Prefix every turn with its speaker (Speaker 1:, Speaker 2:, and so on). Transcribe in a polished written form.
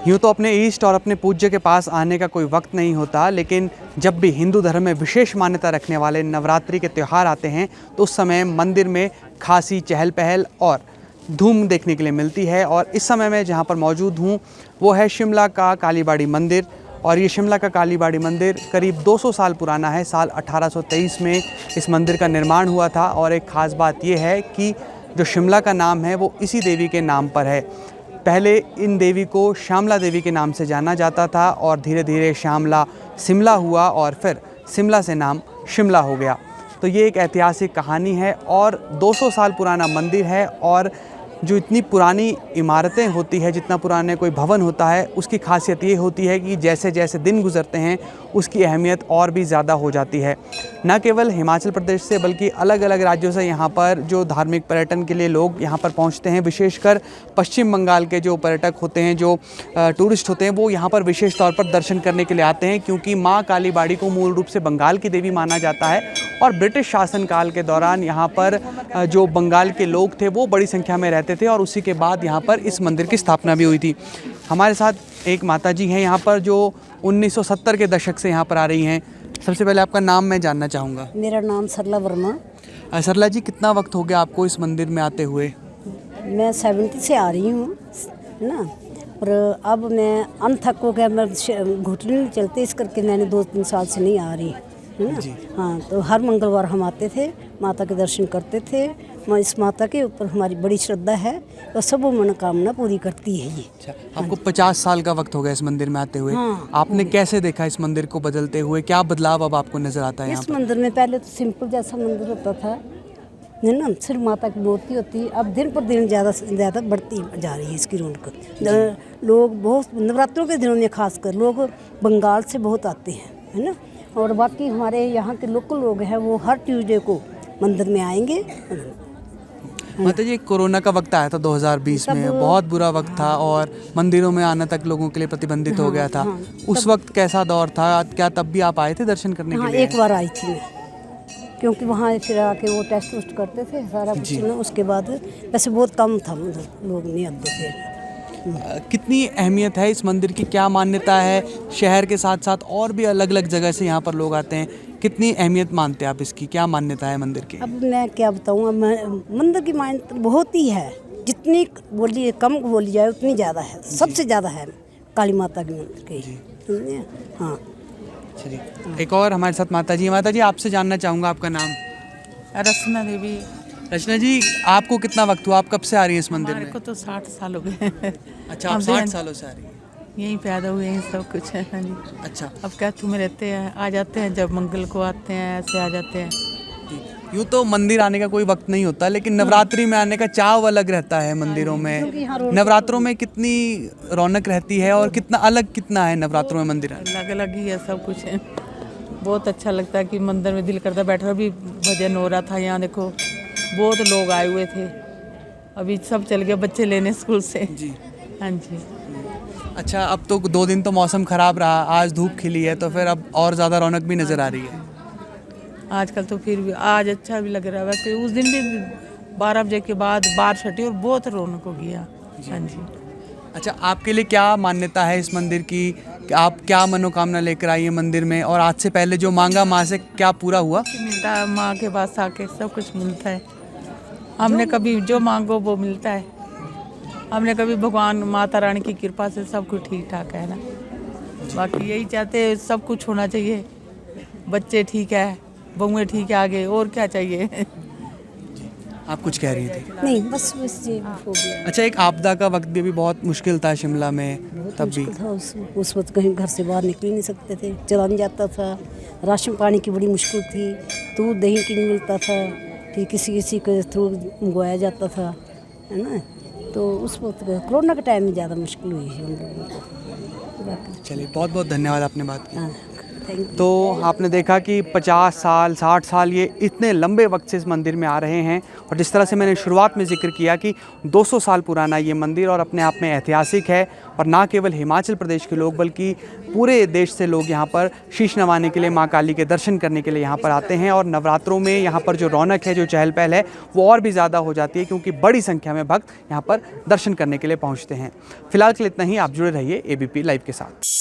Speaker 1: यूँ तो अपने ईष्ट और अपने पूज्य के पास आने का कोई वक्त नहीं होता, लेकिन जब भी हिंदू धर्म में विशेष मान्यता रखने वाले नवरात्रि के त्यौहार आते हैं तो उस समय मंदिर में खासी चहल पहल और धूम देखने के लिए मिलती है। और इस समय मैं जहाँ पर मौजूद हूँ वो है शिमला का कालीबाड़ी मंदिर। और ये शिमला का कालीबाड़ी मंदिर करीब 200 साल पुराना है। साल 1823 में इस मंदिर का निर्माण हुआ था। और एक ख़ास बात ये है कि जो शिमला का नाम है वो इसी देवी के नाम पर है। पहले इन देवी को श्यामला देवी के नाम से जाना जाता था और धीरे धीरे श्यामला सिमला हुआ और फिर सिमला से नाम शिमला हो गया। तो ये एक ऐतिहासिक कहानी है और 200 साल पुराना मंदिर है। और जो इतनी पुरानी इमारतें होती है, जितना पुराने कोई भवन होता है, उसकी खासियत ये होती है कि जैसे जैसे दिन गुजरते हैं उसकी अहमियत और भी ज़्यादा हो जाती है। न केवल हिमाचल प्रदेश से बल्कि अलग अलग राज्यों से यहाँ पर जो धार्मिक पर्यटन के लिए लोग यहाँ पर पहुँचते हैं, विशेषकर पश्चिम बंगाल के जो पर्यटक होते हैं, जो टूरिस्ट होते हैं, वो यहाँ पर विशेष तौर पर दर्शन करने के लिए आते हैं, क्योंकि माँ कालीबाड़ी को मूल रूप से बंगाल की देवी माना जाता है। और ब्रिटिश शासनकाल के दौरान यहाँ पर जो बंगाल के लोग थे वो बड़ी संख्या में रहते थे और उसी के बाद यहाँ पर इस मंदिर की स्थापना भी हुई थी। हमारे साथ एक माताजी हैं यहाँ पर जो 1970 के दशक से यहाँ पर आ रही हैं। सबसे पहले आपका नाम मैं जानना चाहूँगा।
Speaker 2: मेरा नाम सरला वर्मा।
Speaker 1: सरला जी, कितना वक्त हो गया आपको इस मंदिर में आते हुए?
Speaker 2: मैं 70 से आ रही हूँ, है ना। और अब मैं अनथक हो गया, मैं घुटने नहीं चलते, इस करके मैंने 2-3 साल से नहीं आ रही, है ना। हाँ, तो हर मंगलवार हम आते थे, माता के दर्शन करते थे। इस माता के ऊपर हमारी बड़ी श्रद्धा है और सब मनोकामना पूरी करती है ये।
Speaker 1: अच्छा, आपको 50 साल का वक्त हो गया इस मंदिर में आते हुए।
Speaker 2: हाँ,
Speaker 1: आपने कैसे देखा इस मंदिर को बदलते हुए? क्या बदलाव अब आपको नजर आता है यहाँ
Speaker 2: इस
Speaker 1: पर?
Speaker 2: मंदिर में पहले तो सिंपल जैसा मंदिर होता था, है ना, सिर्फ माता की मूर्ति होती है। अब दिन पर दिन ज़्यादा से ज़्यादा बढ़ती जा रही है इसकी रौनक। लोग बहुत नवरात्रों के दिनों में खासकर लोग बंगाल से बहुत आते हैं, है ना। और बाकी हमारे यहाँ के लोकल लोग हैं वो हर ट्यूसडे को मंदिर में आएंगे।
Speaker 1: माता जी, कोरोना का वक्त आया था 2020 में, बहुत बुरा वक्त था और मंदिरों में आना तक लोगों के लिए प्रतिबंधित हो गया था। उस वक्त कैसा दौर था? क्या तब भी आप आए थे दर्शन करने के लिए?
Speaker 2: एक बार आई थी मैं, क्योंकि वहाँ फिर आके वो टेस्ट वुस्ट करते थे सारा कुछ ना। उसके बाद वैसे बहुत कम था, लोग नहीं आते थे।
Speaker 1: कितनी अहमियत है इस मंदिर की? क्या मान्यता है? शहर के साथ साथ और भी अलग अलग जगह से यहाँ पर लोग आते हैं। कितनी अहमियत मानते हैं आप इसकी? क्या मान्यता है मंदिर की?
Speaker 2: अब मैं क्या बताऊँ, मंदिर की मान्यता बहुत ही है, जितनी बोली कम बोली जाए उतनी ज़्यादा है। सबसे ज़्यादा है काली माता के मंदिर की। हाँ,
Speaker 1: चलिए, एक और हमारे साथ माता जी। माता जी, आपसे जानना चाहूँगा आपका नाम?
Speaker 3: रचना देवी।
Speaker 1: रचना जी, आपको कितना वक्त हुआ? आप कब से आ रही हैं इस मंदिर में?
Speaker 3: हमारे को तो 60 साल हो गए।
Speaker 1: अच्छा, आप 60 सालों से आ रही हैं?
Speaker 3: यहीं पैदा हुए हैं, सब कुछ है। हाँ जी।
Speaker 1: अच्छा,
Speaker 3: अब क्या में रहते हैं, आ जाते हैं जब मंगल को आते हैं, ऐसे आ जाते हैं।
Speaker 1: यूँ तो मंदिर आने का कोई वक्त नहीं होता, लेकिन नवरात्रि में आने का चाव अलग रहता है मंदिरों में। नवरात्रों में कितनी रौनक रहती है और कितना है नवरात्रों में मंदिर आने?
Speaker 3: अलग अलग ही है, सब कुछ है। बहुत अच्छा लगता है कि मंदिर में दिल करता है बैठा। अभी भजन हो रहा था यहाँ, देखो बहुत लोग आए हुए थे। अभी सब चल गए बच्चे लेने स्कूल से
Speaker 1: जी।
Speaker 3: हाँ जी।
Speaker 1: अच्छा, अब तो 2 दिन तो मौसम ख़राब रहा, आज धूप खिली है, तो फिर अब और ज़्यादा रौनक भी नज़र आ रही है।
Speaker 3: आजकल तो फिर भी आज अच्छा भी लग रहा है। वैसे उस दिन भी 12 बजे के बाद बारिश हटी और बहुत रौनक हो गया। हाँ जी।
Speaker 1: अच्छा, आपके लिए क्या मान्यता है इस मंदिर की? कि आप क्या मनोकामना लेकर आई हैं मंदिर में, और आज से पहले जो मांगा माँ से क्या पूरा हुआ?
Speaker 3: मिलता है माँ के पास आके, सब कुछ मिलता है। हमने कभी जो मांगो वो मिलता है। हमने कभी भगवान माता रानी की कृपा से सब कुछ ठीक ठाक है ना। बाकी यही चाहते हैं, सब कुछ होना चाहिए। बच्चे ठीक है, बहुएं ठीक है, आगे और क्या चाहिए।
Speaker 1: आप कुछ कह रही थी?
Speaker 2: नहीं बस ये हो गया।
Speaker 1: अच्छा, एक आपदा का वक्त भी अभी बहुत मुश्किल था शिमला में, तब भी
Speaker 2: था उस वक्त कहीं घर से बाहर निकल नहीं सकते थे, चला नहीं जाता था। राशन पानी की बड़ी मुश्किल थी, दूध दही की नहीं मिलता था कि किसी के थ्रू मंगवाया जाता था, है ना। तो उस वक्त कोरोना के टाइम में ज़्यादा मुश्किल हुई है हम लोगों को।
Speaker 1: चलिए, बहुत बहुत धन्यवाद, आपने बात की।
Speaker 2: हाँ। Thank you.
Speaker 1: तो आपने देखा कि 50 साल 60 साल ये इतने लंबे वक्त से इस मंदिर में आ रहे हैं, और जिस तरह से मैंने शुरुआत में जिक्र किया कि 200 साल पुराना ये मंदिर और अपने आप में ऐतिहासिक है, और ना केवल हिमाचल प्रदेश के लोग बल्कि पूरे देश से लोग यहाँ पर शीश नवाने के लिए, माँ काली के दर्शन करने के लिए यहाँ पर आते हैं। और नवरात्रों में यहाँ पर जो रौनक है, जो चहल पहल है, वो और भी ज़्यादा हो जाती है क्योंकि बड़ी संख्या में भक्त यहाँ पर दर्शन करने के लिए पहुँचते हैं। फिलहाल के लिए इतना ही। आप जुड़े रहिए ABP लाइव के साथ।